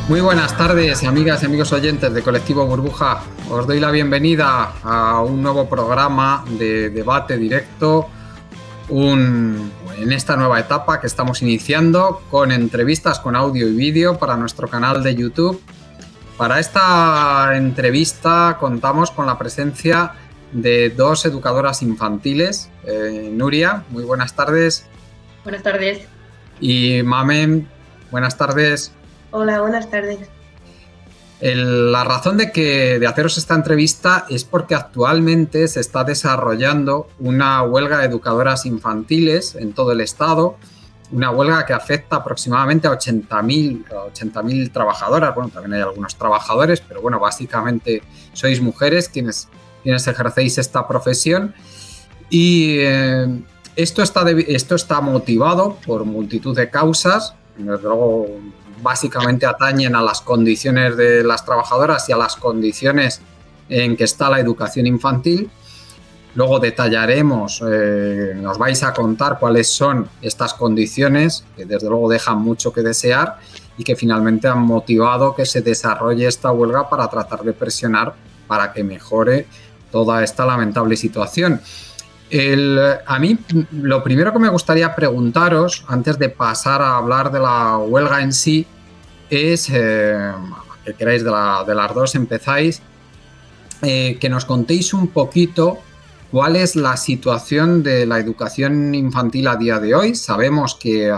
Muy buenas tardes, amigas y amigos oyentes de Colectivo Burbuja. Os doy la bienvenida a un nuevo programa de debate directo, en esta nueva etapa que estamos iniciando con entrevistas con audio y vídeo para nuestro canal de YouTube. Para esta entrevista contamos con la presencia de dos educadoras infantiles. Nuria, muy buenas tardes. Buenas tardes. Y Mamen, buenas tardes. Hola, buenas tardes. La razón de haceros esta entrevista es porque actualmente se está desarrollando una huelga de educadoras infantiles en todo el estado, una huelga que afecta aproximadamente a 80.000 trabajadoras. Bueno, también hay algunos trabajadores, pero bueno, básicamente sois mujeres quienes ejercéis esta profesión. Y esto está motivado por multitud de causas. Desde luego, básicamente atañen a las condiciones de las trabajadoras y a las condiciones en que está la educación infantil. Luego detallaremos, nos vais a contar cuáles son estas condiciones que desde luego dejan mucho que desear y que finalmente han motivado que se desarrolle esta huelga para tratar de presionar para que mejore toda esta lamentable situación. A mí lo primero que me gustaría preguntaros, antes de pasar a hablar de la huelga en sí, es, que queráis de las dos empezáis, que nos contéis un poquito cuál es la situación de la educación infantil a día de hoy. Sabemos que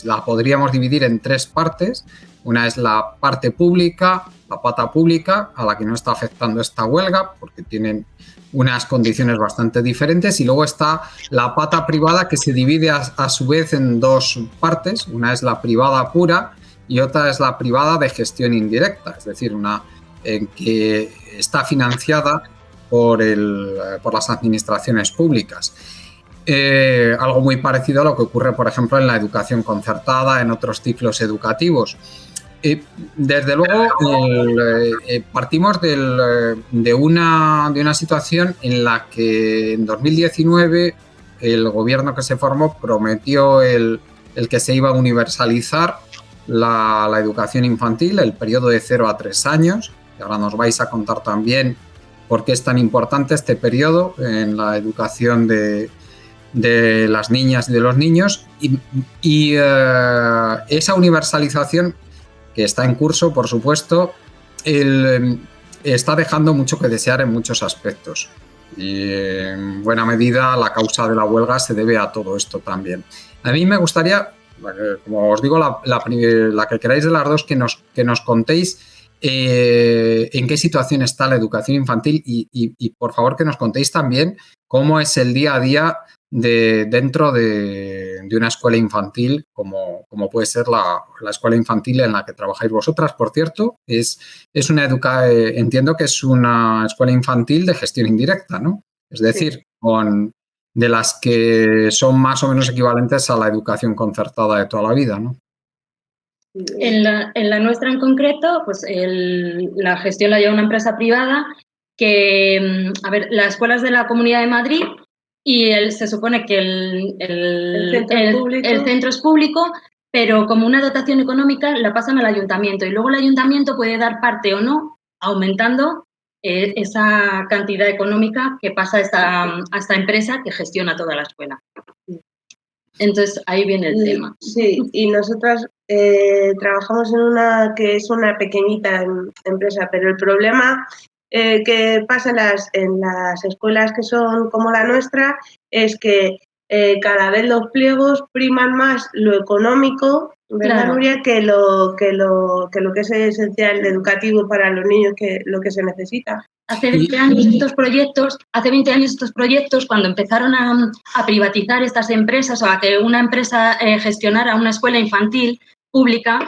la podríamos dividir en tres partes. Una es la parte pública, la pata pública, a la que no está afectando esta huelga porque tienen unas condiciones bastante diferentes, y luego está la pata privada, que se divide a su vez en dos partes. Una es la privada pura y otra es la privada de gestión indirecta, es decir, una que está financiada por las administraciones públicas. Algo muy parecido a lo que ocurre, por ejemplo, en la educación concertada, en otros ciclos educativos. Desde luego, partimos de una situación en la que en 2019 el gobierno que se formó prometió el que se iba a universalizar la educación infantil, el periodo de 0 a 3 años. Y ahora nos vais a contar también por qué es tan importante este periodo en la educación de las niñas y de los niños. Y esa universalización, que está en curso, por supuesto, está dejando mucho que desear en muchos aspectos. Y en buena medida la causa de la huelga se debe a todo esto también. A mí me gustaría, como os digo, la que queráis de las dos, que nos contéis en qué situación está la educación infantil y por favor que nos contéis también cómo es el día a día dentro de una escuela infantil, como puede ser la escuela infantil en la que trabajáis vosotras. Por cierto, entiendo que es una escuela infantil de gestión indirecta, ¿no? Es decir, de las que son más o menos equivalentes a la educación concertada de toda la vida, ¿no? En la nuestra en concreto, pues la gestión la lleva una empresa privada que, la escuela es de la Comunidad de Madrid y se supone que el centro es público, pero como una dotación económica la pasan al ayuntamiento y luego el ayuntamiento puede dar parte o no, aumentando esa cantidad económica que pasa a esta empresa que gestiona toda la escuela. Entonces, ahí viene el tema. Sí, y nosotras trabajamos en una que es una pequeñita empresa, pero el problema que pasa en las escuelas que son como la nuestra es que cada vez los pliegos priman más lo económico, ¿verdad, claro, Nuria? Que lo que es esencial educativo para los niños, que lo que se necesita. Hace 20 años estos proyectos, cuando empezaron a privatizar estas empresas o a que una empresa gestionara una escuela infantil pública,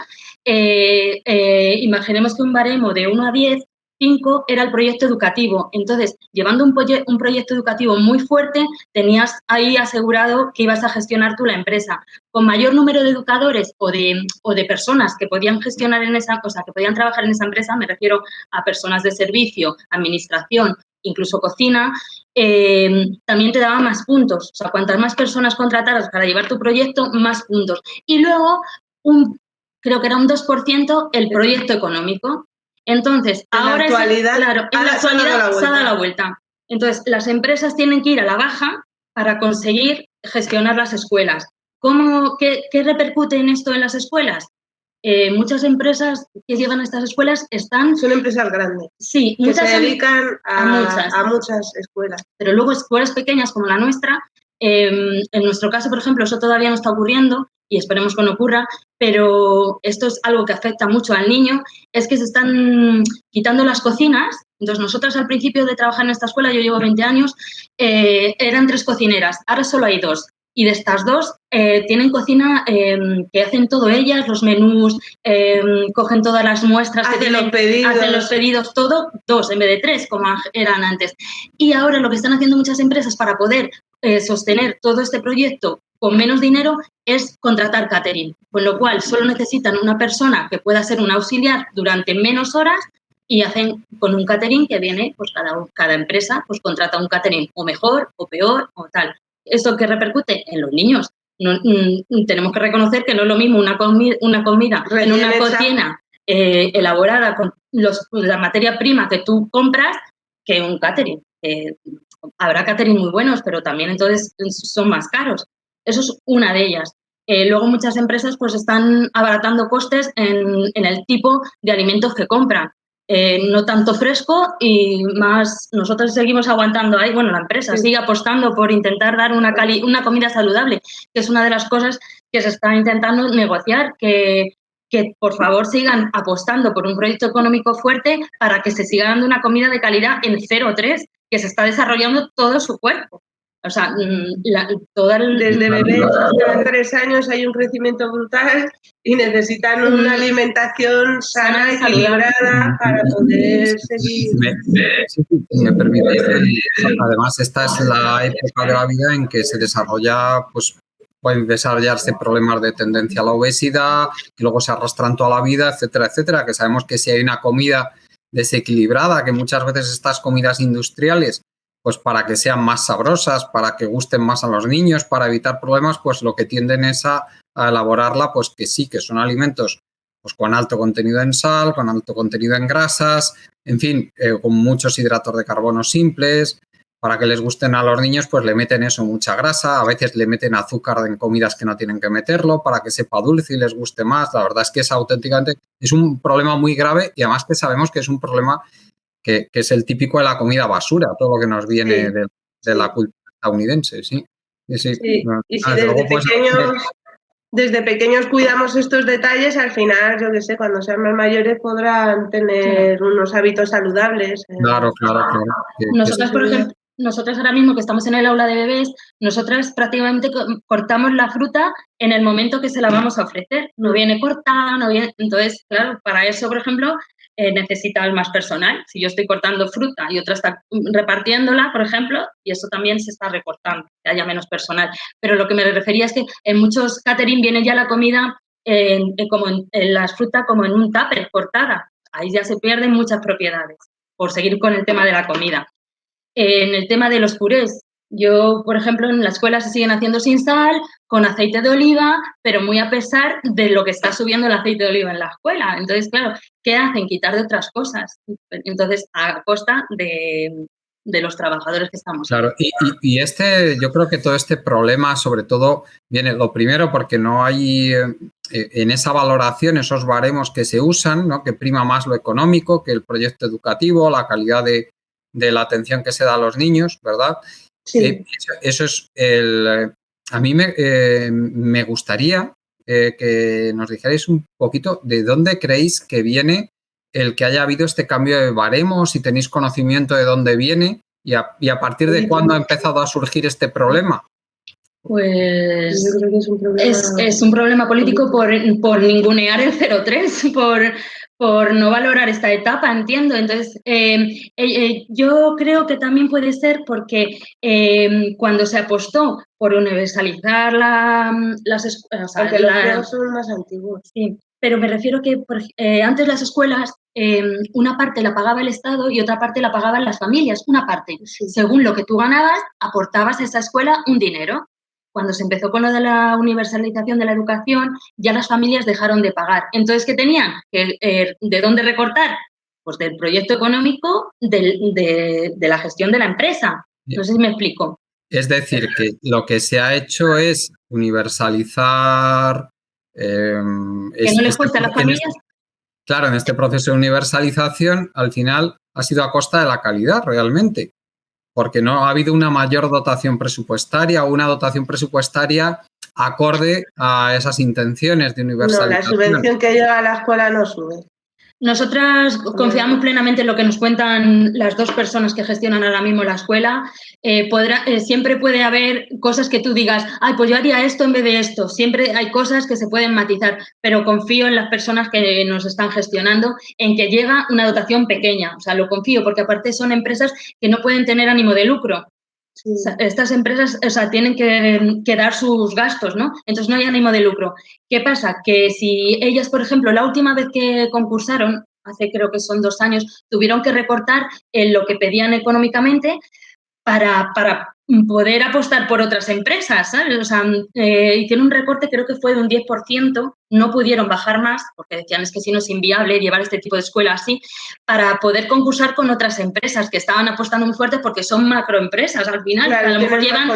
imaginemos que un baremo de 1 a 10, 5 era el proyecto educativo. Entonces, llevando un proyecto educativo muy fuerte, tenías ahí asegurado que ibas a gestionar tú la empresa. Con mayor número de educadores o de personas que podían gestionar que podían trabajar en esa empresa, me refiero a personas de servicio, administración, incluso cocina, también te daba más puntos. O sea, cuantas más personas contrataras para llevar tu proyecto, más puntos. Y luego, creo que era un 2% el proyecto económico. Entonces, ahora en la actualidad se ha dado la vuelta. Entonces, las empresas tienen que ir a la baja para conseguir gestionar las escuelas. ¿Qué repercute en esto en las escuelas? Muchas empresas que llevan a estas escuelas son empresas grandes. Sí, que se dedican a muchas escuelas. Pero luego escuelas pequeñas como la nuestra, en nuestro caso, por ejemplo, eso todavía no está ocurriendo y esperemos que no ocurra, pero esto es algo que afecta mucho al niño, es que se están quitando las cocinas. Entonces, nosotras al principio de trabajar en esta escuela, yo llevo 20 años, eran 3 cocineras, ahora solo hay 2. Y de estas 2 tienen cocina que hacen todo ellas, los menús, cogen todas las muestras, hacen los pedidos, todo 2 en vez de 3 como eran antes. Y ahora lo que están haciendo muchas empresas para poder sostener todo este proyecto con menos dinero es contratar catering, con lo cual solo necesitan una persona que pueda ser un auxiliar durante menos horas y hacen con un catering que viene, pues cada empresa pues contrata un catering o mejor o peor o tal. ¿Esto qué repercute? En los niños. Tenemos que reconocer que no es lo mismo una comida en una cocina elaborada con la materia prima que tú compras que un catering. Habrá catering muy buenos, pero también entonces son más caros. Eso es una de ellas. Luego muchas empresas pues están abaratando costes en el tipo de alimentos que compran. No tanto fresco y más nosotros seguimos aguantando ahí, bueno, la empresa sigue apostando por intentar dar una comida saludable, que es una de las cosas que se está intentando negociar, que por favor sigan apostando por un proyecto económico fuerte para que se siga dando una comida de calidad en 0,3, que se está desarrollando todo su cuerpo. O sea, desde bebés hasta 3 años hay un crecimiento brutal y necesitan una alimentación sana, equilibrada para poder seguir. Si me permitís, además esta es la época de la vida en que se desarrolla, pues pueden desarrollarse problemas de tendencia a la obesidad, que luego se arrastran toda la vida, etcétera, etcétera, que sabemos que si hay una comida desequilibrada, que muchas veces estas comidas industriales, pues para que sean más sabrosas, para que gusten más a los niños, para evitar problemas, pues lo que tienden es a elaborarla, pues que sí, que son alimentos pues con alto contenido en sal, con alto contenido en grasas, en fin, con muchos hidratos de carbono simples. Para que les gusten a los niños, pues le meten eso, mucha grasa, a veces le meten azúcar en comidas que no tienen que meterlo para que sepa dulce y les guste más. La verdad es que es auténticamente, es un problema muy grave y además que sabemos que es un problema que es el típico de la comida basura, todo lo que nos viene de la cultura estadounidense, sí. Y si desde pequeños cuidamos estos detalles, al final, yo qué sé, cuando sean más mayores podrán tener unos hábitos saludables. Claro. Nosotras, por ejemplo, nosotras ahora mismo que estamos en el aula de bebés, nosotras prácticamente cortamos la fruta en el momento que se la vamos a ofrecer. No viene cortada, no viene... Entonces, claro, para eso, por ejemplo, necesita más personal. Si yo estoy cortando fruta y otra está repartiéndola, por ejemplo, y eso también se está recortando, que haya menos personal. Pero lo que me refería es que en muchos catering viene ya la comida como en las frutas como en un tupper cortada. Ahí ya se pierden muchas propiedades, por seguir con el tema de la comida. En el tema de los purés, yo, por ejemplo, en la escuela se siguen haciendo sin sal, con aceite de oliva, pero muy a pesar de lo que está subiendo el aceite de oliva en la escuela. Entonces, claro, ¿qué hacen? Quitar de otras cosas. Entonces, a costa de los trabajadores que estamos. Claro, y yo creo que todo este problema, sobre todo, viene lo primero porque no hay en esa valoración esos baremos que se usan, ¿no? Que prima más lo económico que el proyecto educativo, la calidad de la atención que se da a los niños, ¿verdad? Sí. Eso es a mí me gustaría que nos dijerais un poquito de dónde creéis que viene el que haya habido este cambio de baremos, si tenéis conocimiento de dónde viene y a partir de cuándo ha empezado a surgir este problema. Pues yo creo que es un problema político por ningunear el 03, por no valorar esta etapa, entiendo. Entonces, yo creo que también puede ser porque cuando se apostó por universalizar las escuelas... Aunque los juegos son más antiguos. Sí, pero me refiero que antes las escuelas, una parte la pagaba el Estado y otra parte la pagaban las familias. Una parte, según lo que tú ganabas, aportabas a esa escuela un dinero. cuando se empezó con lo de la universalización de la educación, ya las familias dejaron de pagar. Entonces, ¿qué tenían? ¿De dónde recortar? Pues del proyecto económico de la gestión de la empresa. No sé si me explico. Es decir, que lo que se ha hecho es universalizar... ¿Que no les cuesta a las familias? Claro, en este proceso de universalización, al final ha sido a costa de la calidad realmente, porque no ha habido una mayor dotación presupuestaria o una dotación presupuestaria acorde a esas intenciones de universalización. No, la subvención que llega a la escuela no sube. Nosotras confiamos plenamente en lo que nos cuentan las dos personas que gestionan ahora mismo la escuela. Siempre puede haber cosas que tú digas, ay, pues yo haría esto en vez de esto. Siempre hay cosas que se pueden matizar, pero confío en las personas que nos están gestionando en que llega una dotación pequeña. O sea, lo confío porque aparte son empresas que no pueden tener ánimo de lucro. Sí. O sea, estas empresas, o sea, tienen que dar sus gastos, ¿no? Entonces no hay ánimo de lucro. ¿Qué pasa? Que si ellas, por ejemplo, la última vez que concursaron, hace creo que son 2 años, tuvieron que recortar en lo que pedían económicamente para poder apostar por otras empresas, ¿sabes? O sea, hicieron un recorte, creo que fue de un 10%, no pudieron bajar más, porque decían es que si no es inviable llevar este tipo de escuela así, para poder concursar con otras empresas que estaban apostando muy fuerte porque son macroempresas al final, claro, que a lo mejor llevan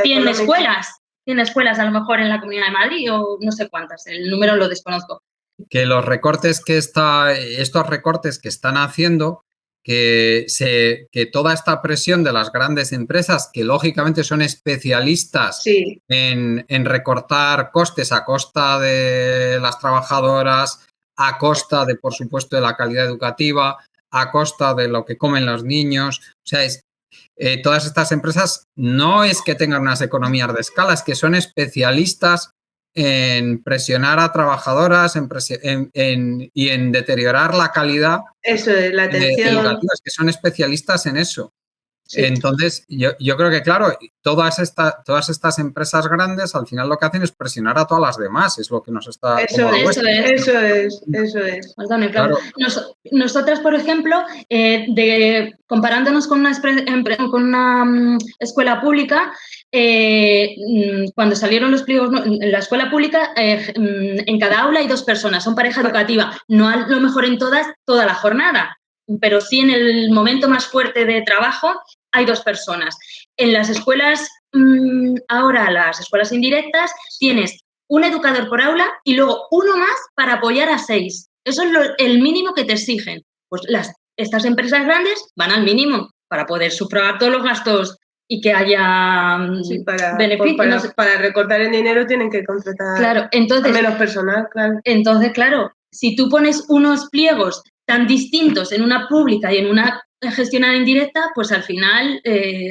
100 escuelas. 100 escuelas a lo mejor en la Comunidad de Madrid o no sé cuántas, el número lo desconozco. Que los recortes estos recortes que están haciendo, que toda esta presión de las grandes empresas, que lógicamente son especialistas sí. en recortar costes a costa de las trabajadoras, a costa de, por supuesto, de la calidad educativa, a costa de lo que comen los niños. O sea, todas estas empresas no es que tengan unas economías de escala, es que son especialistas en presionar a trabajadoras y en deteriorar la calidad. Eso es, la atención. Educativa, es que son especialistas en eso. Sí. Entonces, yo creo que, claro, todas estas empresas grandes al final lo que hacen es presionar a todas las demás, es lo que nos está... Eso es. Perdone, claro. Nosotras, por ejemplo, comparándonos con una escuela pública, cuando salieron los pliegos, en la escuela pública, en cada aula hay 2 personas, son pareja educativa, no a lo mejor en toda la jornada, pero sí en el momento más fuerte de trabajo hay 2 personas. En las escuelas, ahora las escuelas indirectas, tienes un educador por aula y luego uno más para apoyar a 6. Eso es el mínimo que te exigen. Pues estas empresas grandes van al mínimo para poder sufragar todos los gastos y que haya beneficios. Para recortar el dinero tienen que contratar menos personal, claro. Entonces, claro, si tú pones unos pliegos tan distintos en una pública y en una gestionada indirecta, pues al final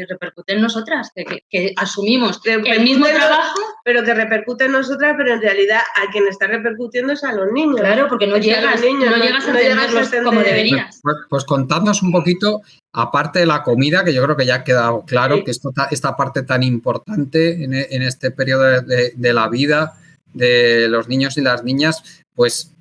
repercute en nosotras, que asumimos el mismo trabajo. Pero que repercute en nosotras, pero en realidad a quien está repercutiendo es a los niños. Claro, porque no llegas a entenderlos como deberías. Pues contadnos un poquito, aparte de la comida, que yo creo que ya ha quedado claro, sí, que esta parte tan importante en este periodo de la vida de los niños y las niñas, pues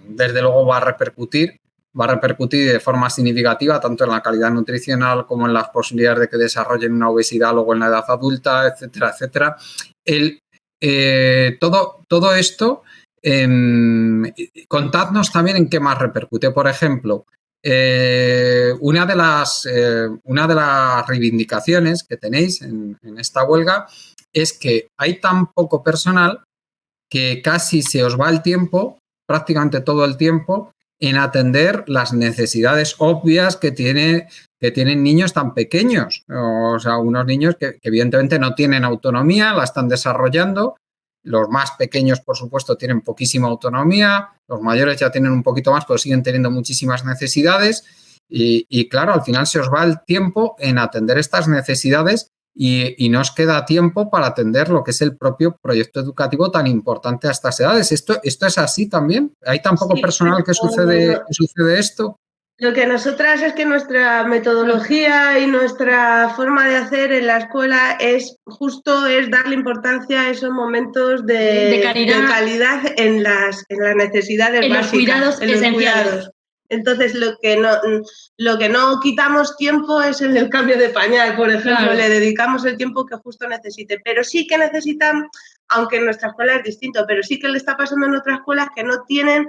desde luego va a repercutir de forma significativa tanto en la calidad nutricional como en las posibilidades de que desarrollen una obesidad luego en la edad adulta, etcétera, etcétera. Todo esto, contadnos también en qué más repercute. Por ejemplo, una de las reivindicaciones que tenéis en esta huelga es que hay tan poco personal que casi se os va el tiempo, prácticamente todo el tiempo, en atender las necesidades obvias que tienen niños tan pequeños. O sea, unos niños que evidentemente no tienen autonomía, la están desarrollando. Los más pequeños, por supuesto, tienen poquísima autonomía. Los mayores ya tienen un poquito más, pero siguen teniendo muchísimas necesidades. Y claro, al final se os va el tiempo en atender estas necesidades y no os queda tiempo para atender lo que es el propio proyecto educativo tan importante a estas edades. ¿Esto es así también? ¿Hay tan poco personal que sucede esto? Lo que nosotras es que nuestra metodología y nuestra forma de hacer en la escuela es darle importancia a esos momentos de calidad en las necesidades básicas. Los cuidados esenciales. Entonces, lo que no quitamos tiempo es en el cambio de pañal, por ejemplo, Claro. le dedicamos el tiempo que justo necesite. Pero sí que necesitan, aunque en nuestra escuela es distinto, pero sí que le está pasando en otras escuelas que no tienen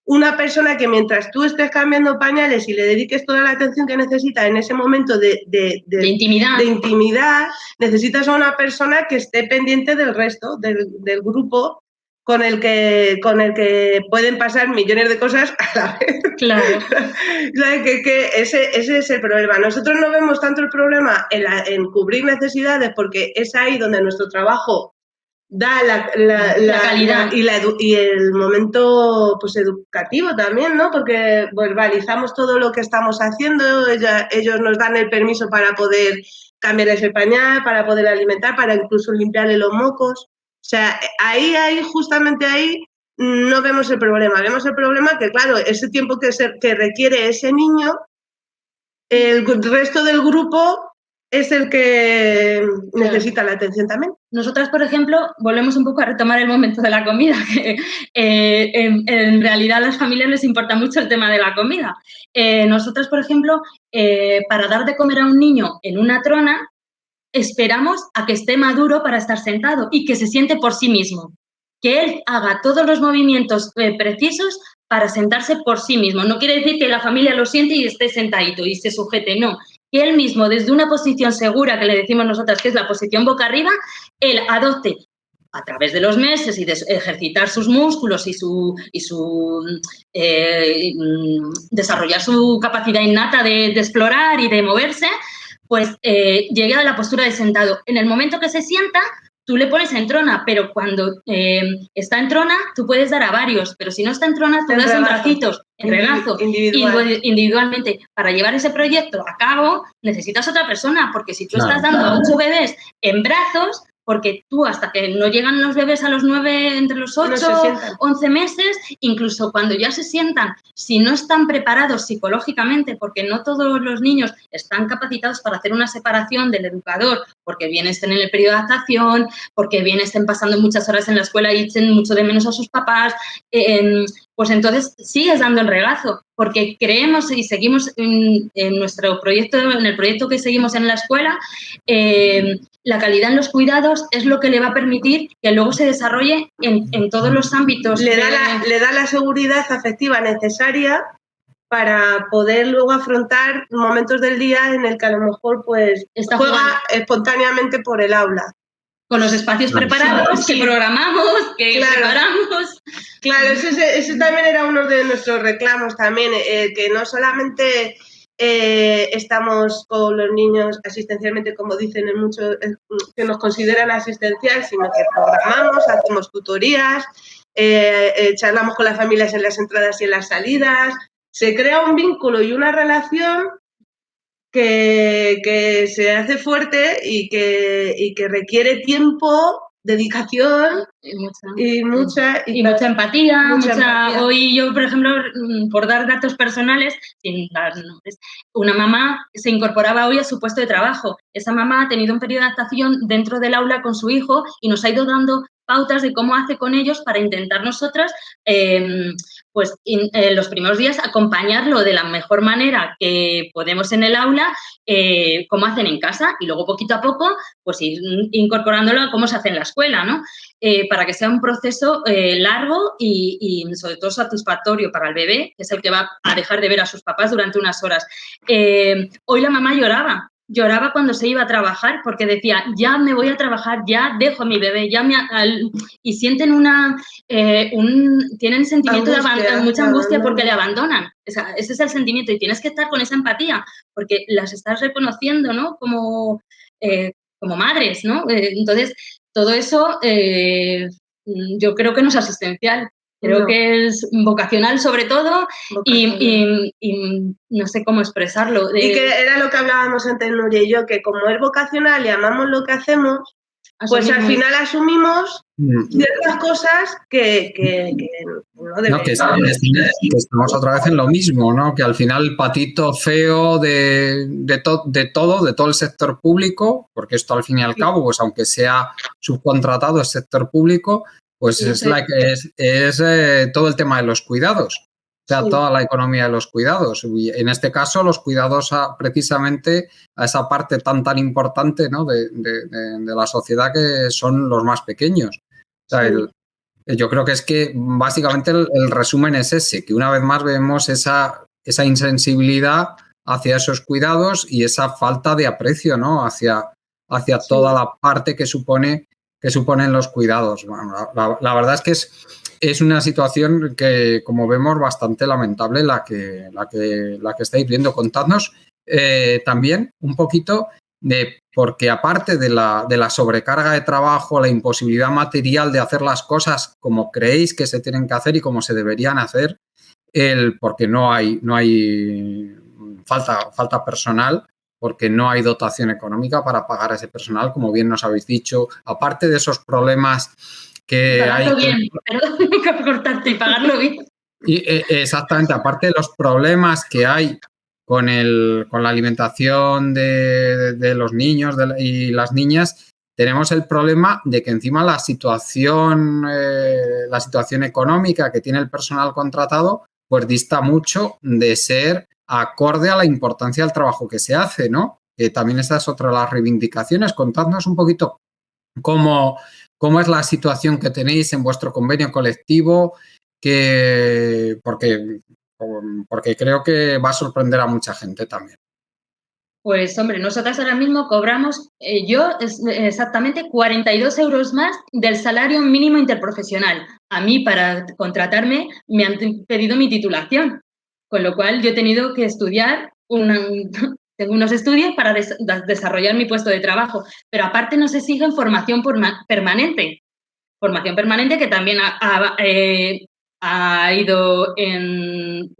una persona que mientras tú estés cambiando pañales y le dediques toda la atención que necesita en ese momento de intimidad, necesitas a una persona que esté pendiente del resto, del grupo, con el que pueden pasar millones de cosas a la vez. Claro. ¿Sabes? Que ese es el problema. Nosotros no vemos tanto el problema en cubrir necesidades, porque es ahí donde nuestro trabajo da la calidad y el momento pues educativo también, ¿no? Porque verbalizamos todo lo que estamos haciendo, ellos nos dan el permiso para poder cambiar ese pañal, para poder alimentar, para incluso limpiarle los mocos. O sea, justamente ahí no vemos el problema. Vemos el problema que, claro, ese tiempo que requiere ese niño, el resto del grupo es el que necesita la atención también. Nosotras, por ejemplo, volvemos un poco a retomar el momento de la comida, que en realidad a las familias les importa mucho el tema de la comida. Nosotras, por ejemplo, para dar de comer a un niño en una trona, esperamos a que esté maduro para estar sentado y que se siente por sí mismo, que él haga todos los movimientos precisos para sentarse por sí mismo. No quiere decir que la familia lo siente y esté sentadito y se sujete, no. Que él mismo, desde una posición segura, que le decimos nosotras que es la posición boca arriba, él adopte a través de los meses y de ejercitar sus músculos y desarrollar su capacidad innata de explorar y de moverse, pues llegue a la postura de sentado. En el momento que se sienta, tú le pones en trona, pero cuando está en trona, tú puedes dar a varios, pero si no está en trona, tú das en bracitos, en regazo, individualmente. Para llevar ese proyecto a cabo, necesitas otra persona, porque si tú estás dando a 8 bebés en brazos, porque tú hasta que no llegan los bebés a los 9, entre los 8, 11 meses, incluso cuando ya se sientan, si no están preparados psicológicamente, porque no todos los niños están capacitados para hacer una separación del educador, porque bien estén en el periodo de adaptación, porque bien estén pasando muchas horas en la escuela y echen mucho de menos a sus papás, pues entonces sigues dando el regazo, porque creemos y seguimos en nuestro proyecto, en el proyecto que seguimos en la escuela, la calidad en los cuidados es lo que le va a permitir que luego se desarrolle en todos los ámbitos. Le da la seguridad afectiva necesaria para poder luego afrontar momentos del día en el que a lo mejor pues juega espontáneamente por el aula. Con los espacios preparados, que programamos, que preparamos. Claro, ese también era uno de nuestros reclamos también, que no solamente estamos con los niños asistencialmente, como dicen en muchos, que nos consideran asistencial, sino que programamos, hacemos tutorías, charlamos con las familias en las entradas y en las salidas. Se crea un vínculo y una relación que se hace fuerte y que requiere tiempo, dedicación y mucha empatía. Hoy yo, por ejemplo, por dar datos personales, sin dar nombres, una mamá se incorporaba hoy a su puesto de trabajo. Esa mamá ha tenido un periodo de adaptación dentro del aula con su hijo y nos ha ido dando pautas de cómo hace con ellos para intentar nosotras, pues en los primeros días acompañarlo de la mejor manera que podemos en el aula, como hacen en casa, y luego poquito a poco pues ir incorporándolo a cómo se hace en la escuela, ¿no? Para que sea un proceso largo y sobre todo satisfactorio para el bebé, que es el que va a dejar de ver a sus papás durante unas horas. Hoy la mamá lloraba cuando se iba a trabajar porque decía, ya me voy a trabajar, ya dejo a mi bebé, y sienten tienen sentimiento de mucha angustia porque le abandonan. Ese es el sentimiento y tienes que estar con esa empatía porque las estás reconociendo, ¿no? Como madres, ¿no? Entonces, todo eso yo creo que no es asistencial. Creo que es vocacional sobre todo y no sé cómo expresarlo. Y que era lo que hablábamos antes Nuria y yo, que como es vocacional y amamos lo que hacemos, pues al final asumimos ciertas cosas que no debemos. Que estamos otra vez en lo mismo, ¿no? Que al final el patito feo de todo el sector público, porque esto al fin y al cabo, pues aunque sea subcontratado el sector público, pues es todo el tema de los cuidados. sea, toda la economía de los cuidados. Y en este caso, los cuidados precisamente a esa parte tan importante, ¿no? de la sociedad, que son los más pequeños. O sea, yo creo que es que básicamente el resumen es ese, que una vez más vemos esa insensibilidad hacia esos cuidados y esa falta de aprecio, ¿no? hacia toda la parte que suponen los cuidados. Bueno, la verdad es que es una situación que, como vemos, bastante lamentable la que estáis viendo. Contadnos también un poquito porque aparte de la sobrecarga de trabajo, la imposibilidad material de hacer las cosas como creéis que se tienen que hacer y como se deberían hacer, porque no hay falta personal, porque no hay dotación económica para pagar a ese personal, como bien nos habéis dicho, aparte de esos problemas que pagarlo hay... bien, perdón, por cortarte, y pagarlo bien. Exactamente, aparte de los problemas que hay con la alimentación de los niños y las niñas, tenemos el problema de que encima la situación económica que tiene el personal contratado, pues dista mucho de ser acorde a la importancia del trabajo que se hace, ¿no? Que también esa es otra de las reivindicaciones. Contadnos un poquito cómo es la situación que tenéis en vuestro convenio colectivo, porque creo que va a sorprender a mucha gente también. Pues, hombre, nosotras ahora mismo cobramos, exactamente 42 euros más del salario mínimo interprofesional. A mí, para contratarme, me han pedido mi titulación, con lo cual yo he tenido que estudiar, tengo unos estudios para desarrollar mi puesto de trabajo, pero aparte nos exigen formación permanente que también ha ido en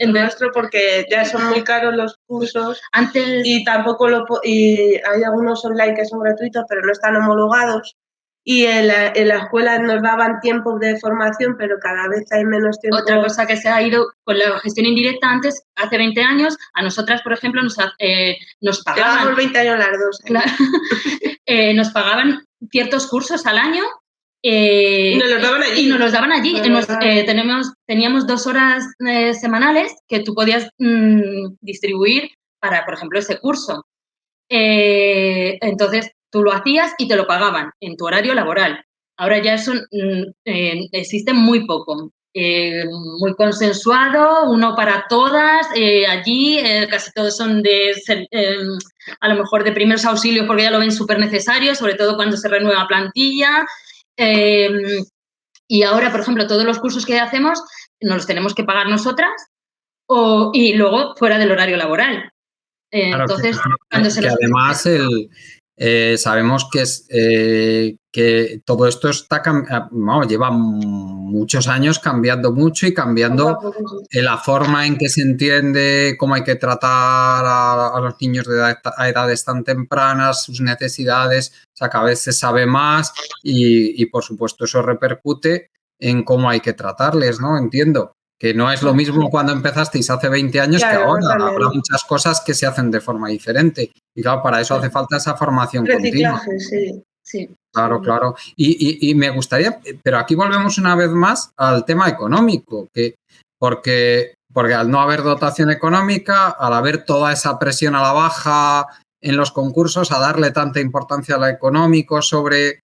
nuestro, porque ya son muy caros los cursos. Antes, y tampoco y hay algunos online que son gratuitos, pero no están homologados. Y en la escuela nos daban tiempo de formación, pero cada vez hay menos tiempo. Otra cosa que se ha ido con la gestión indirecta antes, hace 20 años, a nosotras, por ejemplo, nos pagaban... Llevamos 20 años las dos. Claro, nos pagaban ciertos cursos al año. Y nos los daban allí. Y nos los daban allí. Teníamos 2 horas semanales que tú podías distribuir para, por ejemplo, ese curso. Entonces, tú lo hacías y te lo pagaban en tu horario laboral. Ahora ya eso existe muy poco. Muy consensuado, uno para todas. Allí casi todos son a lo mejor de primeros auxilios, porque ya lo ven súper necesario, sobre todo cuando se renueva plantilla. Y ahora, por ejemplo, todos los cursos que hacemos nos los tenemos que pagar nosotras y luego fuera del horario laboral. Entonces, claro, además sabemos que todo esto lleva muchos años cambiando mucho y cambiando la forma en que se entiende cómo hay que tratar a los niños a edades tan tempranas, sus necesidades. O sea, cada vez se sabe más y por supuesto eso repercute en cómo hay que tratarles, ¿no? Entiendo que no es lo mismo cuando empezasteis hace 20 años, claro, que ahora. También. Habrá muchas cosas que se hacen de forma diferente. Y claro, para eso hace falta esa formación continua. Sí. Claro, claro. Y me gustaría, pero aquí volvemos una vez más al tema económico, porque al no haber dotación económica, al haber toda esa presión a la baja en los concursos, a darle tanta importancia a lo económico sobre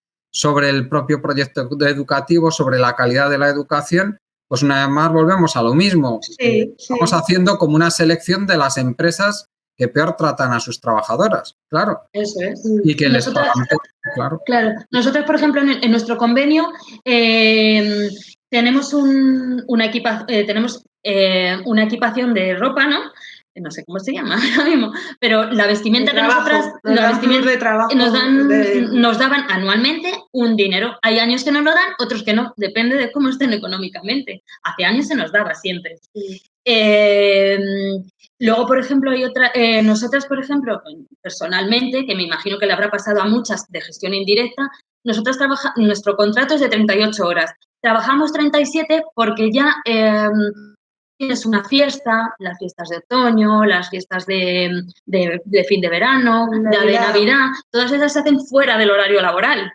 el propio proyecto educativo, sobre la calidad de la educación, pues una vez más volvemos a lo mismo. Estamos haciendo como una selección de las empresas que peor tratan a sus trabajadoras, claro. Eso es. Y que les pagan, claro. Claro. Nosotros, por ejemplo, en nuestro convenio tenemos una equipación de ropa, ¿no? No sé cómo se llama ahora mismo, pero la vestimenta que nosotras nos daban anualmente un dinero. Hay años que nos lo dan, otros que no, depende de cómo estén económicamente. Hace años se nos daba siempre. Sí. Luego, por ejemplo, hay otra, nosotras, por ejemplo, personalmente, que me imagino que le habrá pasado a muchas de gestión indirecta, nosotras nuestro contrato es de 38 horas. Trabajamos 37 porque ya tienes una fiesta, las fiestas de otoño, las fiestas de fin de verano, de Navidad, todas esas se hacen fuera del horario laboral.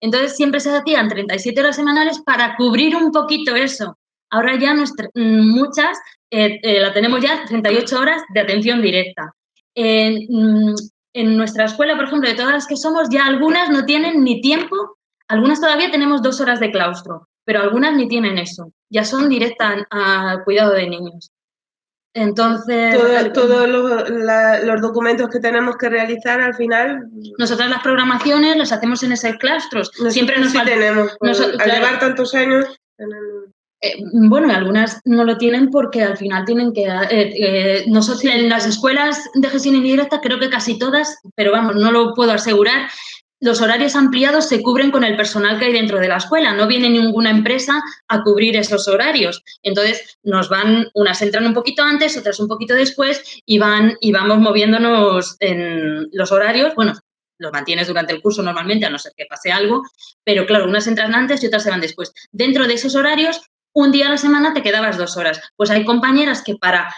Entonces, siempre se hacían 37 horas semanales para cubrir un poquito eso. ahora ya muchas la tenemos ya 38 horas de atención directa. En nuestra escuela, por ejemplo, de todas las que somos, ya algunas no tienen ni tiempo, algunas todavía tenemos 2 horas de claustro, pero algunas ni tienen eso, ya son directas al cuidado de niños. Entonces... Todos los documentos que tenemos que realizar, al final... Nosotras las programaciones las hacemos en esos claustros. Siempre nos falta... tenemos, al llevar tantos años... Bueno, algunas no lo tienen porque al final tienen que... nosotros en las escuelas de gestión indirecta creo que casi todas, pero vamos, no lo puedo asegurar, los horarios ampliados se cubren con el personal que hay dentro de la escuela. No viene ninguna empresa a cubrir esos horarios. Entonces, unas entran un poquito antes, otras un poquito después y vamos moviéndonos en los horarios. Bueno, los mantienes durante el curso normalmente, a no ser que pase algo, pero claro, unas entran antes y otras se van después. Dentro de esos horarios, un día a la semana te quedabas 2 horas. Pues hay compañeras que para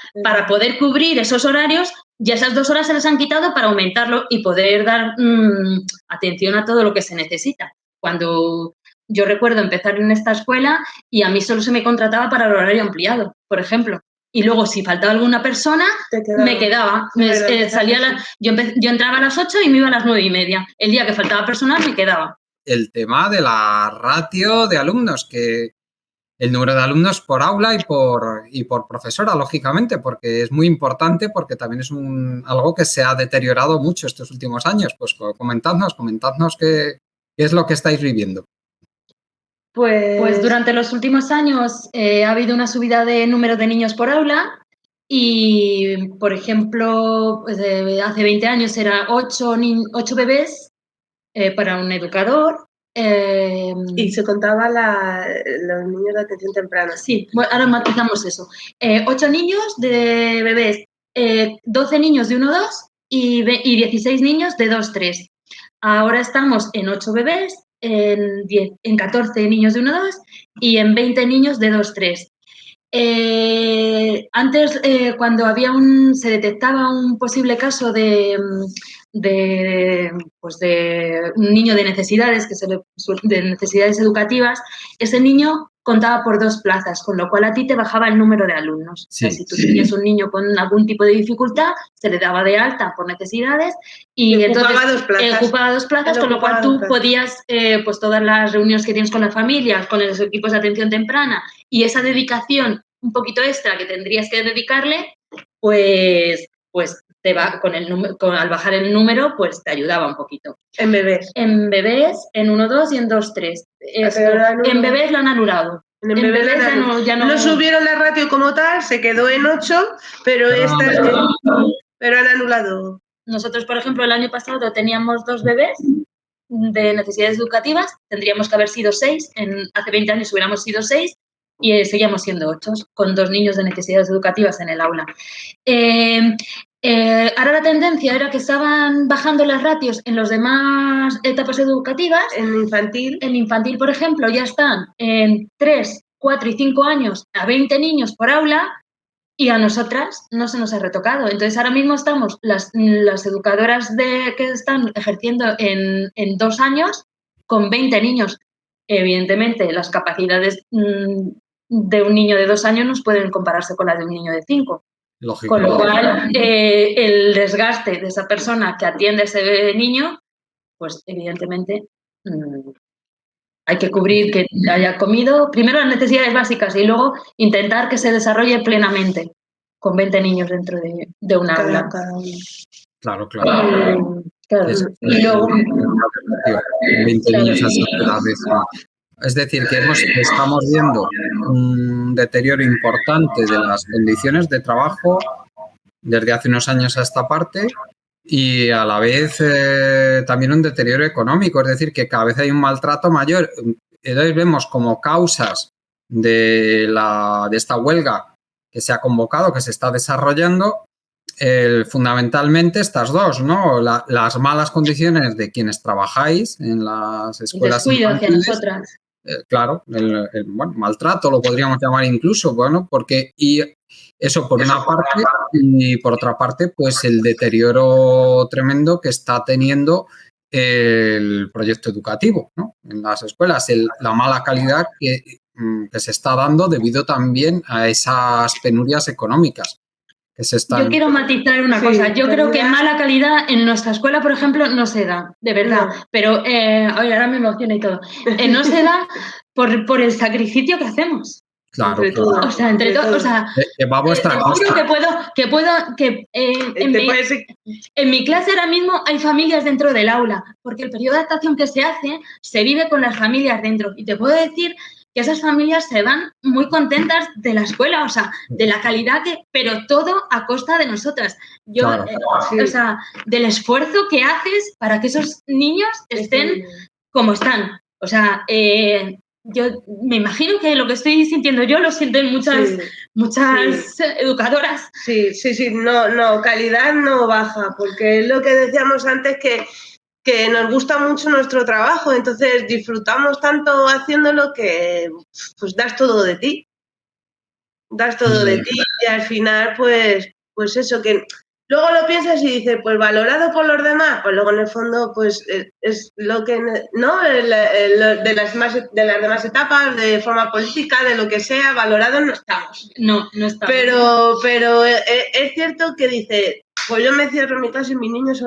poder cubrir esos horarios, ya esas 2 horas se les han quitado para aumentarlo y poder dar atención a todo lo que se necesita. Cuando yo recuerdo empezar en esta escuela y a mí solo se me contrataba para el horario ampliado, por ejemplo. Y luego, si faltaba alguna persona, me quedaba. Yo entraba a las 8 y me iba a las 9:30. El día que faltaba personal, me quedaba. El tema de la ratio de alumnos, que el número de alumnos por aula y por profesora, lógicamente, porque es muy importante, porque también es algo que se ha deteriorado mucho estos últimos años. Pues comentadnos qué es lo que estáis viviendo. Pues durante los últimos años ha habido una subida de número de niños por aula y, por ejemplo, pues, hace 20 años era 8 bebés para un educador. Y se contaba los niños de atención temprana. Sí, bueno, ahora matizamos eso. 8 niños de bebés, 12 niños de 1-2 y 16 niños de 2-3. Ahora estamos en 8 bebés, en 14 niños de 1-2 y en 20 niños de 2-3. Antes, cuando se detectaba un posible caso de un niño de necesidades, de necesidades educativas, ese niño contaba por 2 plazas, con lo cual a ti te bajaba el número de alumnos. Sí. O sea, si tú tenías un niño con algún tipo de dificultad, se le daba de alta por necesidades y entonces ocupaba 2 plazas, con lo cual tú podías, pues todas las reuniones que tienes con las familias, con los equipos de atención temprana y esa dedicación un poquito extra que tendrías que dedicarle, pues te va al bajar el número, pues te ayudaba un poquito. En bebés. En bebés, en 1-2 y en 2-3. En bebés lo han anulado. En bebés ya no subieron la ratio como tal, se quedó en 8, pero han anulado. Nosotros, por ejemplo, el año pasado teníamos 2 bebés de necesidades educativas, tendríamos que haber sido 6, hace 20 años hubiéramos sido 6, y seguíamos siendo 8, con 2 niños de necesidades educativas en el aula. Ahora la tendencia era que estaban bajando las ratios en las demás etapas educativas. En infantil, por ejemplo, ya están en 3, 4 y 5 años a 20 niños por aula y a nosotras no se nos ha retocado. Entonces, ahora mismo estamos las educadoras que están ejerciendo en 2 años con 20 niños. Evidentemente, las capacidades de un niño de 2 años no pueden compararse con las de un niño de 5. Lógico. Con lo cual, el desgaste de esa persona que atiende a ese niño, pues evidentemente hay que cubrir que haya comido, primero las necesidades básicas y luego intentar que se desarrolle plenamente con 20 niños dentro de un aula. Claro. Claro. Y luego 20 niños a esa vez. Es decir, que estamos viendo un deterioro importante de las condiciones de trabajo desde hace unos años a esta parte y a la vez también un deterioro económico, es decir, que cada vez hay un maltrato mayor. Entonces vemos como causas de esta huelga que se ha convocado, que se está desarrollando, fundamentalmente estas dos, ¿no? Las malas condiciones de quienes trabajáis en las escuelas infantiles. Descuido hacia nosotras. Claro, maltrato lo podríamos llamar incluso, bueno, porque y eso por una parte y por otra parte, pues el deterioro tremendo que está teniendo el proyecto educativo, ¿no? En las escuelas, la mala calidad que se está dando debido también a esas penurias económicas que se están... Yo quiero matizar una cosa. Yo creo que mala calidad en nuestra escuela, por ejemplo, no se da, de verdad. No. Pero, ahora me emociona y todo. No se da por el sacrificio que hacemos. Claro, entre todos. O sea, entre todos. O sea, va a vuestra costa. En mi clase ahora mismo hay familias dentro del aula, porque el periodo de adaptación que se hace se vive con las familias dentro. Y te puedo decir que esas familias se van muy contentas de la escuela, o sea, de la calidad pero todo a costa de nosotras. Yo, claro. O sea, del esfuerzo que haces para que esos niños estén como están. O sea, yo me imagino que lo que estoy sintiendo yo lo sienten muchas educadoras. Sí, no, calidad no baja, porque es lo que decíamos antes que nos gusta mucho nuestro trabajo, entonces disfrutamos tanto haciéndolo que pues das todo de ti. Das todo de ti y al final pues eso, que luego lo piensas y dices, pues valorado por los demás, pues luego en el fondo pues es lo que, ¿no? De las demás etapas, de forma política, de lo que sea, valorados no estamos. No estamos. Pero es cierto que dice, pues yo me cierro en mi clase y mis niños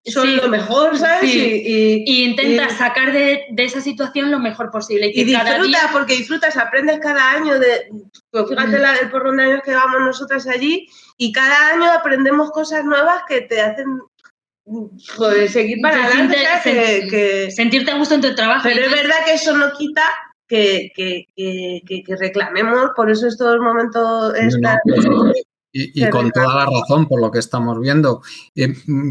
son lo mejor, ¿sabes? Sí. Y intentas sacar de esa situación lo mejor posible. Y disfrutas, porque disfrutas, aprendes cada año pues fíjate el porrón de años que vamos nosotras allí, y cada año aprendemos cosas nuevas que te hacen pues, seguir para adelante. Sentirte a gusto en tu trabajo. Pero es verdad que eso no quita que reclamemos, por eso estos momentos... Y con toda la razón, por lo que estamos viendo.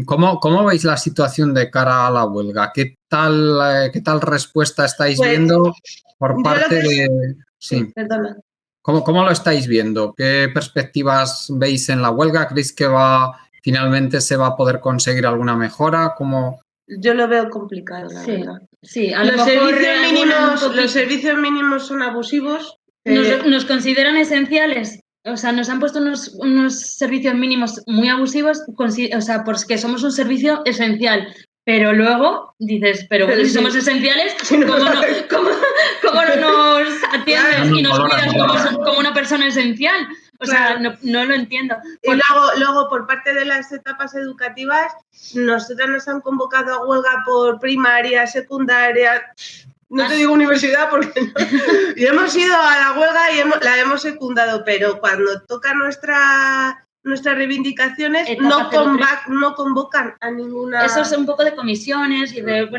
¿Cómo veis la situación de cara a la huelga? ¿Qué tal respuesta estáis viendo por parte de...? Sí, perdona. ¿Cómo lo estáis viendo? ¿Qué perspectivas veis en la huelga? ¿Creéis que finalmente se va a poder conseguir alguna mejora? Yo lo veo complicado, la verdad. Sí, los servicios mínimos son abusivos. Nos consideran esenciales. O sea, nos han puesto unos servicios mínimos muy abusivos, o sea, porque somos un servicio esencial. Pero luego dices, pero si somos esenciales, ¿cómo no nos atiendes y nos cuidas como una persona esencial? O sea, no lo entiendo. Y luego, por parte de las etapas educativas, nosotras nos han convocado a huelga por primaria, secundaria... No te digo universidad porque no. Y hemos ido a la huelga y la hemos secundado, pero cuando toca nuestras reivindicaciones no convocan a ninguna... Eso es un poco de comisiones y de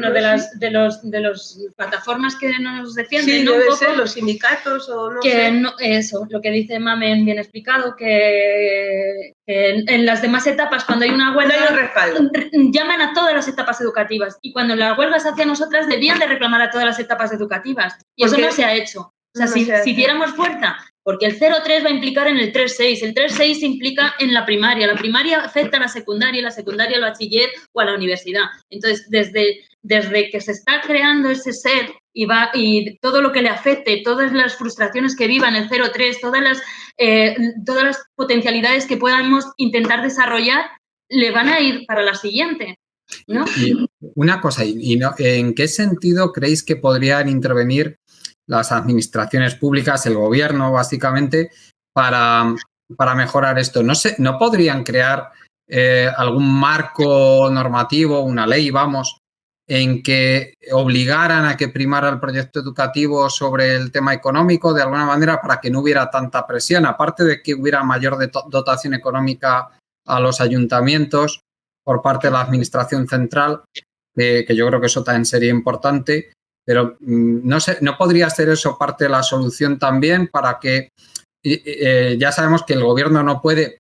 los plataformas que nos defienden. Sí, ¿no? Debe ser los sindicatos o no sé. Eso, lo que dice Mamen bien explicado, que en las demás etapas, cuando hay una huelga, llaman a todas las etapas educativas. Y cuando la huelga se hace a nosotras, debían de reclamar a todas las etapas educativas. Y eso no se ha hecho. O sea, si diéramos fuerza, porque el 0,3 va a implicar en el 3,6, el 3,6 implica en la primaria afecta a la secundaria al bachiller o a la universidad. Entonces, desde que se está creando ese ser y todo lo que le afecte, todas las frustraciones que viva en el 0,3, todas las potencialidades que podamos intentar desarrollar, le van a ir para la siguiente, ¿no? Y una cosa, ¿en qué sentido creéis que podrían intervenir las administraciones públicas, el gobierno, básicamente, para mejorar esto? ¿No podrían crear algún marco normativo, una ley, en que obligaran a que primara el proyecto educativo sobre el tema económico, de alguna manera, para que no hubiera tanta presión, aparte de que hubiera mayor dotación económica a los ayuntamientos por parte de la administración central, que yo creo que eso también sería importante? Pero no sé, ¿no podría ser eso parte de la solución también para que ya sabemos que el gobierno no puede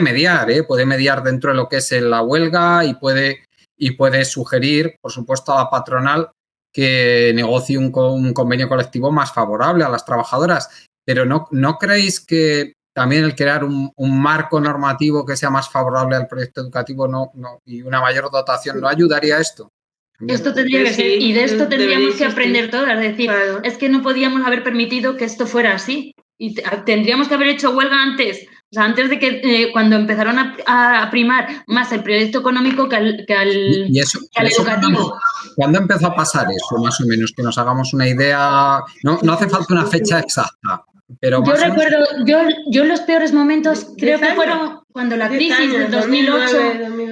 mediar, puede mediar dentro de lo que es la huelga y puede sugerir, por supuesto, a la patronal que negocie un convenio colectivo más favorable a las trabajadoras? Pero ¿no creéis que también el crear un marco normativo que sea más favorable al proyecto educativo y una mayor dotación no ayudaría a esto? Esto tendría que ser, y de esto tendríamos que aprender todas, es decir, es que no podíamos haber permitido que esto fuera así, y tendríamos que haber hecho huelga antes O sea, antes de que cuando empezaron a primar más el proyecto económico que al educativo. ¿Cuándo empezó a pasar eso, más o menos? Que nos hagamos una idea. No hace falta una fecha exacta. Pero yo recuerdo, yo los peores momentos creo que fueron cuando la crisis del 2008,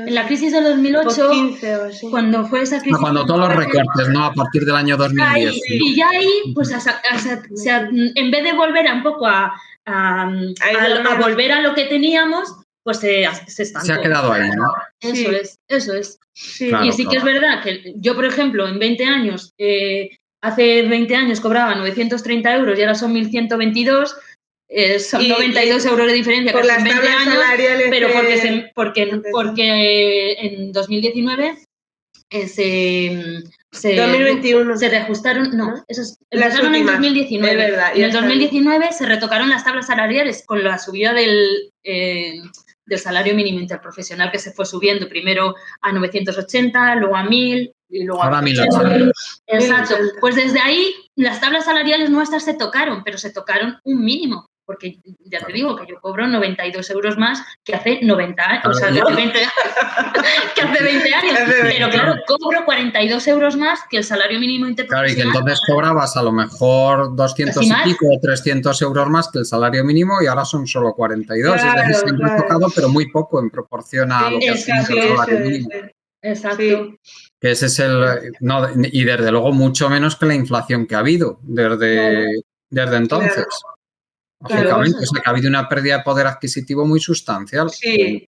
en la crisis del 2008, 15 o así. Cuando fue esa crisis. Cuando todos los recortes, ¿no? A partir del año 2010. Y ya ahí, pues en vez de volver un poco a volver a lo que teníamos, pues se estancó. Se ha quedado ahí, ¿no? Eso es. Sí. Claro, y sí que es verdad que yo, por ejemplo, en 20 años, hace 20 años cobraba 930 euros y ahora son 1.122, son 92 euros de diferencia por las 20 tablas años, salariales pero porque en 2019 se 2021 se reajustaron, empezaron en 2019. Es verdad, en el 2019 se retocaron las tablas salariales con la subida del salario mínimo interprofesional, que se fue subiendo primero a 980, luego a 1.000 y luego a 1.080. Exacto. Pues desde ahí las tablas salariales nuestras se tocaron, pero se tocaron un mínimo. Porque ya te digo que yo cobro 92 euros más que hace 90 años, o sea, que hace 20 años. Pero claro, cobro 42 euros más que el salario mínimo interprofesional. Claro, y que entonces cobrabas a lo mejor 200 y pico o 300 euros más que el salario mínimo y ahora son solo 42. Claro, es decir, se han retocado, pero muy poco en proporción a lo que ha sido el salario mínimo. Exacto. Sí. Que ese es y desde luego mucho menos que la inflación que ha habido desde entonces. Claro. Lógicamente, o sea, que ha habido una pérdida de poder adquisitivo muy sustancial. Sí.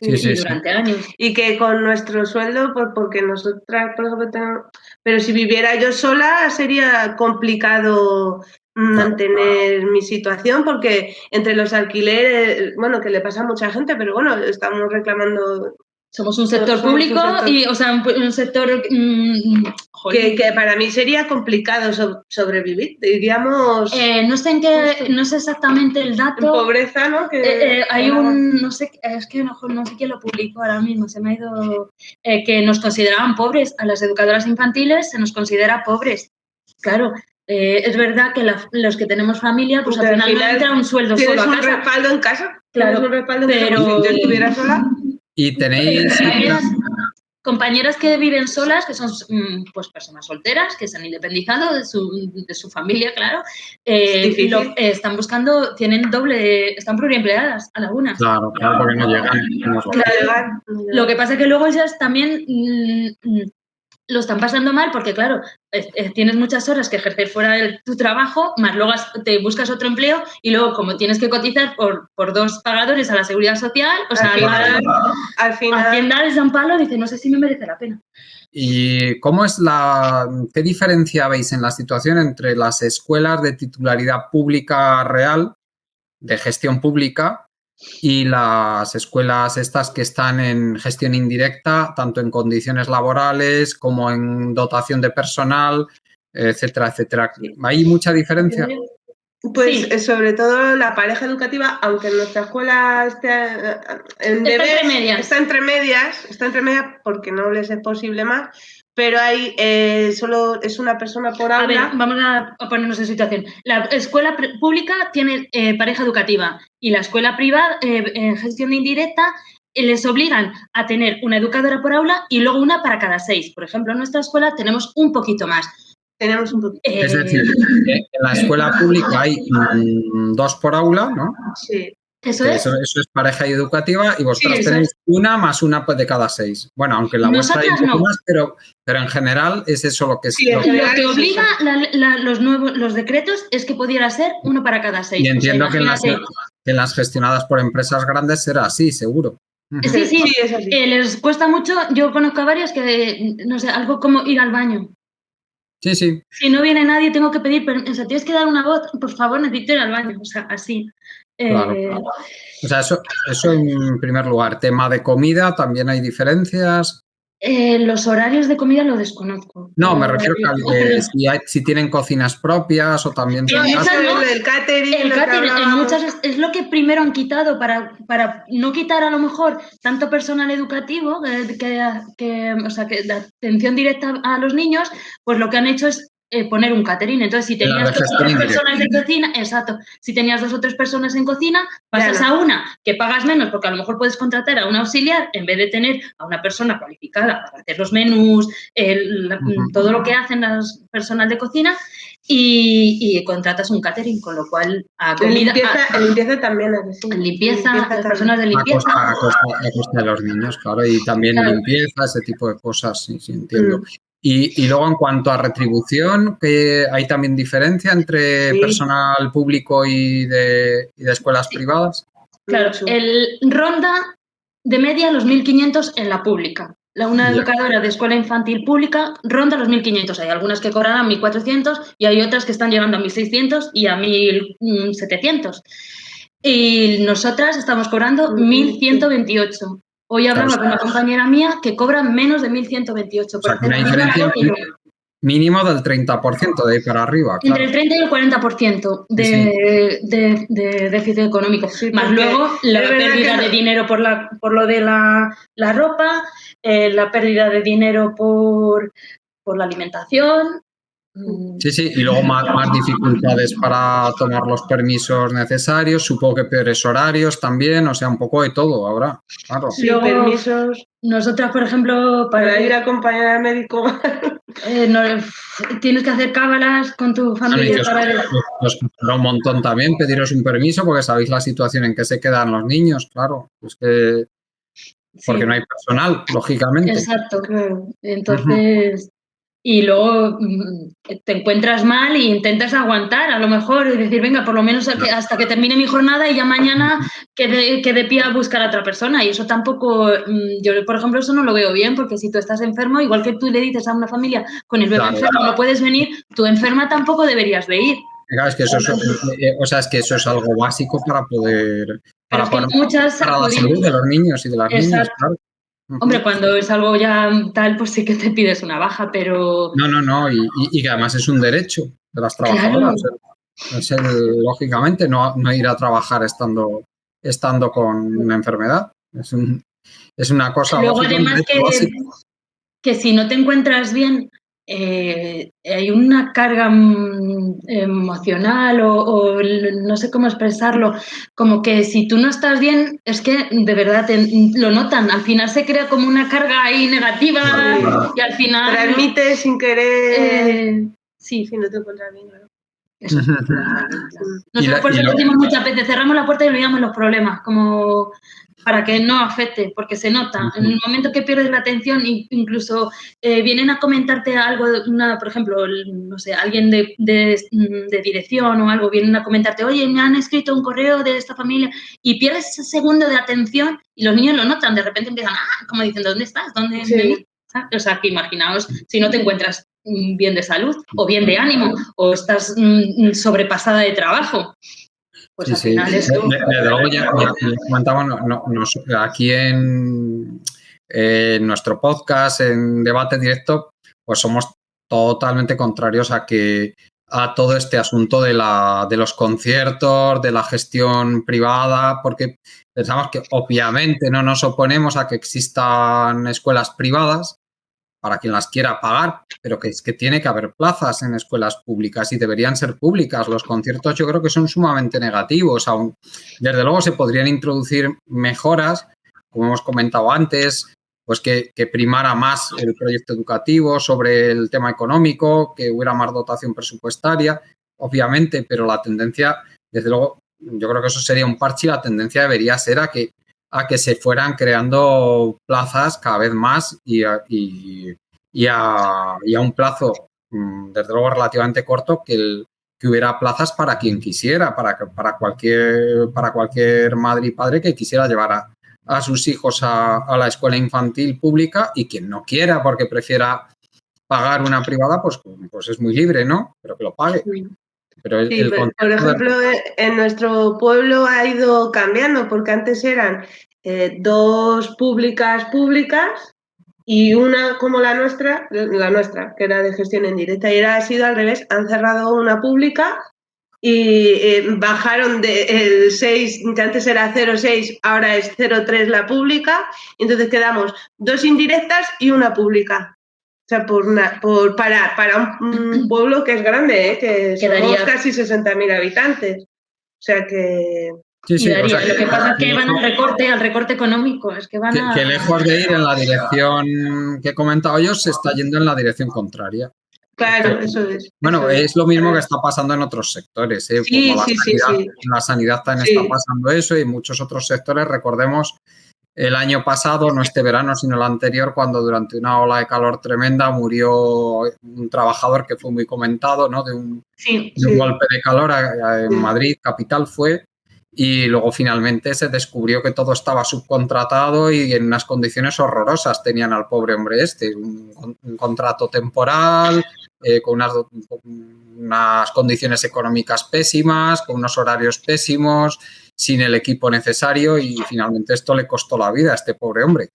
Durante años. Y que con nuestro sueldo, porque nosotras, por ejemplo, pero si viviera yo sola sería complicado mantener mi situación, porque entre los alquileres, bueno, que le pasa a mucha gente, pero bueno, estamos reclamando. Somos un sector público y, o sea, un sector que para mí sería complicado sobrevivir, diríamos. No sé exactamente el dato. En pobreza, ¿no? Hay no sé quién lo publicó ahora mismo, se me ha ido, que nos consideraban pobres, a las educadoras infantiles se nos considera pobres. Claro, es verdad que los que tenemos familia, pues al final no entra un sueldo solo a casa. ¿Tienes un respaldo en casa? Claro, pero si yo estuviera sola. Y tenéis compañeras que viven solas, que son pues personas solteras, que se han independizado de su familia, claro, están buscando, están pluriempleadas a algunas. Claro, porque no llegan. Claro. Lo que pasa es que luego ellas también lo están pasando mal porque, claro, tienes muchas horas que ejercer fuera de tu trabajo, más luego te buscas otro empleo y luego, como tienes que cotizar por dos pagadores a la Seguridad Social, o sea, al final Hacienda les da un palo y dice, no sé si me merece la pena. ¿Y cómo es qué diferencia veis en la situación entre las escuelas de titularidad pública real, de gestión pública, y las escuelas estas que están en gestión indirecta, tanto en condiciones laborales como en dotación de personal, etcétera, etcétera? ¿Hay mucha diferencia? Pues sí. Sobre todo la pareja educativa, aunque en nuestra escuela está entre medias porque no les es posible más, pero hay solo es una persona por aula. A ver, vamos a ponernos en situación. La escuela pública tiene pareja educativa y la escuela privada, en gestión indirecta, les obligan a tener una educadora por aula y luego una para cada 6. Por ejemplo, en nuestra escuela tenemos un poquito más. Es decir, en la escuela pública hay 2 por aula, ¿no? Sí. Eso es pareja educativa y vosotros tenéis una más una de cada 6. Bueno, aunque la vuestra hay un poco más, pero en general es eso lo que sí. Lo que obliga los decretos es que pudiera ser uno para cada 6. Y entiendo que en las gestionadas por empresas grandes será así, seguro. Sí, es así. Les cuesta mucho. Yo conozco a varios que, no sé, algo como ir al baño. Sí. Si no viene nadie, tengo que pedir, o sea, tienes que dar una voz, por favor, necesito ir al baño, o sea, así. Claro. O sea, eso en primer lugar. Tema de comida, ¿también hay diferencias? Los horarios de comida lo desconozco. No, me refiero a si tienen cocinas propias o también... El catering. El catering en muchas es lo que primero han quitado para no quitar a lo mejor tanto personal educativo, o sea, que la atención directa a los niños, pues lo que han hecho es poner un catering. Entonces, si tenías 2 o 3 personas de cocina, exacto, si tenías 2 o 3 personas en cocina, pasas a una que pagas menos porque a lo mejor puedes contratar a un auxiliar en vez de tener a una persona cualificada para hacer los menús, todo lo que hacen las personas de cocina, y contratas un catering, con lo cual a comida... limpieza también es así. Limpieza, las personas de limpieza. A costa de los niños, claro, y también limpieza, ese tipo de cosas, sí, entiendo. Y luego, en cuanto a retribución, ¿hay también diferencia entre personal público y de escuelas privadas? Claro, ronda de media los 1.500 en la pública. Una educadora de escuela infantil pública ronda los 1.500. Hay algunas que cobrarán 1.400 y hay otras que están llegando a 1.600 y a 1.700. Y nosotras estamos cobrando 1.128. Hoy hablaba con una compañera mía que cobra menos de 1.128. O sea, una diferencia mínimo del 30% de ahí para arriba. Claro. Entre el 30 y el 40% de déficit económico. Sí, más luego la pérdida de dinero por lo de la ropa, la pérdida de dinero por la alimentación. Sí, y luego más dificultades para tomar los permisos necesarios, supongo que peores horarios también, o sea, un poco de todo ahora, claro. Sí, luego, permisos. Nosotras, por ejemplo, para ir a acompañar al médico. Tienes que hacer cábalas con tu familia. Os cobra un montón también pediros un permiso porque sabéis la situación en que se quedan los niños, claro, es que porque no hay personal, lógicamente. Exacto, claro. Entonces... Y luego te encuentras mal y intentas aguantar, a lo mejor, y decir, venga, por lo menos hasta que termine mi jornada y ya mañana quede pie a buscar a otra persona. Y eso tampoco, yo por ejemplo, eso no lo veo bien, porque si tú estás enfermo, igual que tú le dices a una familia con el bebé enfermo, no puedes venir, tú enferma tampoco deberías de ir. Claro, es que eso es algo básico para poder... Para la salud de los niños y de las niñas, claro. Hombre, cuando es algo ya tal, pues sí que te pides una baja, pero... No, y que además es un derecho de las trabajadoras. Claro. Lógicamente, no ir a trabajar estando con una enfermedad. Es una cosa... Luego, además, que si no te encuentras bien, hay una carga emocional o no sé cómo expresarlo, como que si tú no estás bien, es que de verdad lo notan, al final se crea como una carga ahí negativa y al final... Transmite sin querer, si no te encuentras bien, claro. Eso es nosotros por eso decimos muchas veces, cerramos la puerta y olvidamos los problemas, como... para que no afecte, porque se nota. En el momento que pierdes la atención, incluso vienen a comentarte algo, por ejemplo, no sé, alguien de dirección o algo, vienen a comentarte, oye, me han escrito un correo de esta familia, y pierdes ese segundo de atención y los niños lo notan, de repente empiezan, como diciendo, ¿dónde estás? ¿Dónde? Sí. O sea, que imaginaos si no te encuentras bien de salud o bien de ánimo o estás sobrepasada de trabajo. Pues al final esto... Desde luego ya comentábamos aquí en nuestro podcast, en Debate Directo, pues somos totalmente contrarios a todo este asunto de los conciertos, de la gestión privada, porque pensamos que obviamente no nos oponemos a que existan escuelas privadas para quien las quiera pagar, pero que es que tiene que haber plazas en escuelas públicas y deberían ser públicas. Los conciertos yo creo que son sumamente negativos. Aún, desde luego se podrían introducir mejoras, como hemos comentado antes, pues que primara más el proyecto educativo sobre el tema económico, que hubiera más dotación presupuestaria, obviamente, pero la tendencia, desde luego, yo creo que eso sería un parche y la tendencia debería ser a que se fueran creando plazas cada vez más y a un plazo, desde luego, relativamente corto, que hubiera plazas para quien quisiera, para cualquier madre y padre que quisiera llevar a sus hijos a la escuela infantil pública, y quien no quiera porque prefiera pagar una privada, pues es muy libre, ¿no? Pero que lo pague. Pero por ejemplo, en nuestro pueblo ha ido cambiando, porque antes eran 2 públicas y una como la nuestra, que era de gestión en directa, y ahora ha sido al revés, han cerrado una pública y bajaron del 6, que antes era 0,6, ahora es 0,3 la pública, y entonces quedamos 2 indirectas y una pública. sea, para un pueblo que es grande, que somos casi 60.000 habitantes. O sea que... Sí, daría, lo que pasa es que van al recorte económico. Es que van que lejos de ir en la dirección que he comentado yo, se está yendo en la dirección contraria. Claro, eso es. Bueno, es lo mismo que está pasando en otros sectores. Sí, como sí. La sanidad también está pasando eso y en muchos otros sectores. Recordemos el año pasado, no este verano, sino el anterior, cuando durante una ola de calor tremenda murió un trabajador que fue muy comentado, ¿no? De un golpe de calor en Madrid, capital fue. Y luego finalmente se descubrió que todo estaba subcontratado y en unas condiciones horrorosas tenían al pobre hombre un contrato temporal, con unas condiciones económicas pésimas, con unos horarios pésimos, sin el equipo necesario y finalmente esto le costó la vida a este pobre hombre.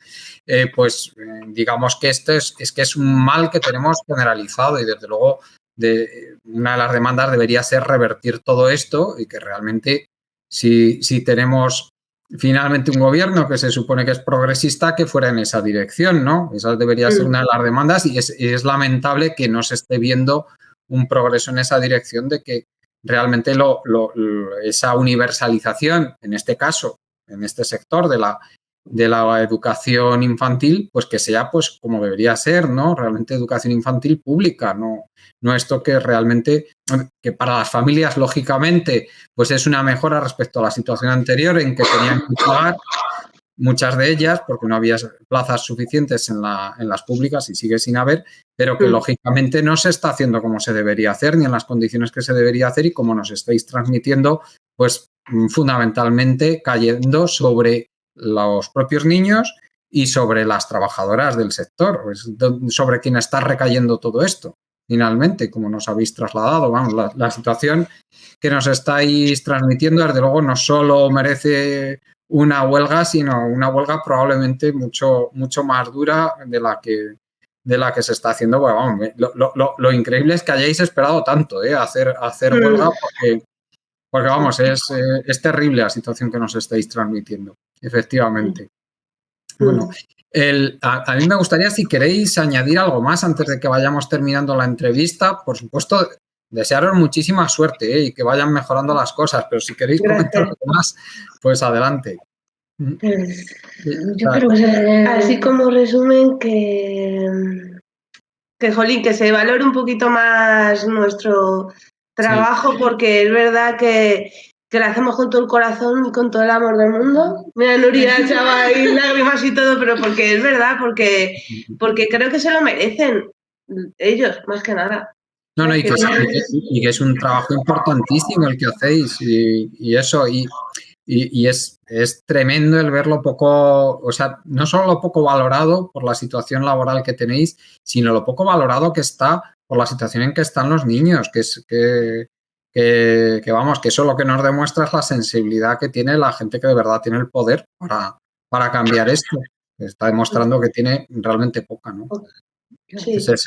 Digamos que esto es un mal que tenemos generalizado y desde luego una de las demandas debería ser revertir todo esto y que realmente si tenemos finalmente un gobierno que se supone que es progresista, que fuera en esa dirección, ¿no? Esa debería ser una de las demandas y es lamentable que no se esté viendo un progreso en esa dirección de que realmente esa universalización, en este caso, en este sector de la educación infantil, pues que sea pues como debería ser, ¿no? Realmente educación infantil pública, no esto que realmente, que para las familias, lógicamente, pues es una mejora respecto a la situación anterior en que tenían que pagar muchas de ellas porque no había plazas suficientes en las públicas y sigue sin haber, pero que lógicamente no se está haciendo como se debería hacer ni en las condiciones que se debería hacer y como nos estáis transmitiendo, pues fundamentalmente cayendo sobre los propios niños y sobre las trabajadoras del sector, pues, sobre quien está recayendo todo esto. Finalmente, como nos habéis trasladado, vamos, la situación que nos estáis transmitiendo, desde luego, no solo merece una huelga, sino una huelga probablemente mucho más dura de la que se está haciendo. Bueno, vamos, lo increíble es que hayáis esperado tanto hacer huelga porque vamos, es terrible la situación que nos estáis transmitiendo, efectivamente. Bueno, a mí me gustaría, si queréis añadir algo más antes de que vayamos terminando la entrevista, por supuesto, desearos muchísima suerte y que vayan mejorando las cosas, pero si queréis comentar algo más, pues adelante. Yo creo que así como resumen jolín, que se valore un poquito más nuestro trabajo, porque es verdad que lo hacemos con todo el corazón y con todo el amor del mundo. Mira, Nuria echaba ahí lágrimas y todo, pero porque es verdad, porque creo que se lo merecen ellos, más que nada. No, y que es un trabajo importantísimo el que hacéis y eso, y es tremendo el ver lo poco, o sea, no solo lo poco valorado por la situación laboral que tenéis, sino lo poco valorado que está por la situación en que están los niños, que vamos, que eso lo que nos demuestra es la sensibilidad que tiene la gente que de verdad tiene el poder para cambiar esto. Está demostrando que tiene realmente poca, ¿no? Sí, ese es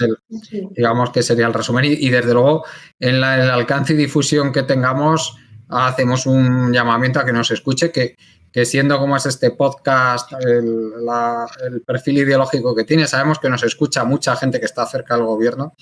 digamos que sería el resumen y desde luego en el alcance y difusión que tengamos hacemos un llamamiento a que nos escuche, que siendo como es este podcast, el perfil ideológico que tiene, sabemos que nos escucha mucha gente que está cerca del gobierno,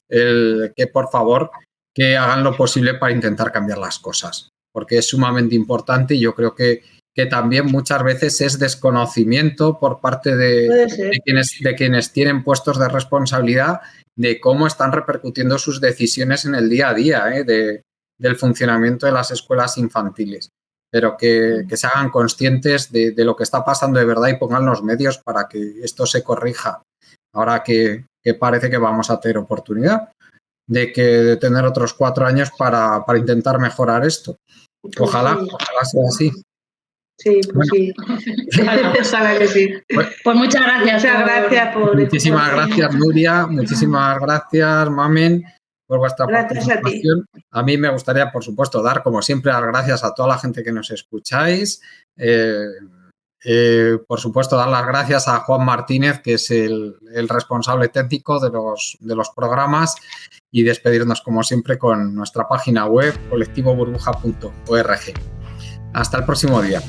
que por favor que hagan lo posible para intentar cambiar las cosas, porque es sumamente importante y yo creo que también muchas veces es desconocimiento por parte de quienes tienen puestos de responsabilidad de cómo están repercutiendo sus decisiones en el día a día del funcionamiento de las escuelas infantiles, pero que se hagan conscientes de lo que está pasando de verdad y pongan los medios para que esto se corrija, ahora que parece que vamos a tener oportunidad de tener otros 4 años para intentar mejorar esto. Ojalá sea así. Sí, pues sí. Ojalá que sí. Pues muchas gracias. Muchas gracias por... Muchísimas gracias, Nuria. Muchísimas gracias, Mamen, por vuestra participación. A mí me gustaría, por supuesto, dar, como siempre, las gracias a toda la gente que nos escucháis. Por supuesto, dar las gracias a Juan Martínez, que es el responsable técnico de los programas, y despedirnos, como siempre, con nuestra página web colectivoburbuja.org. Hasta el próximo día.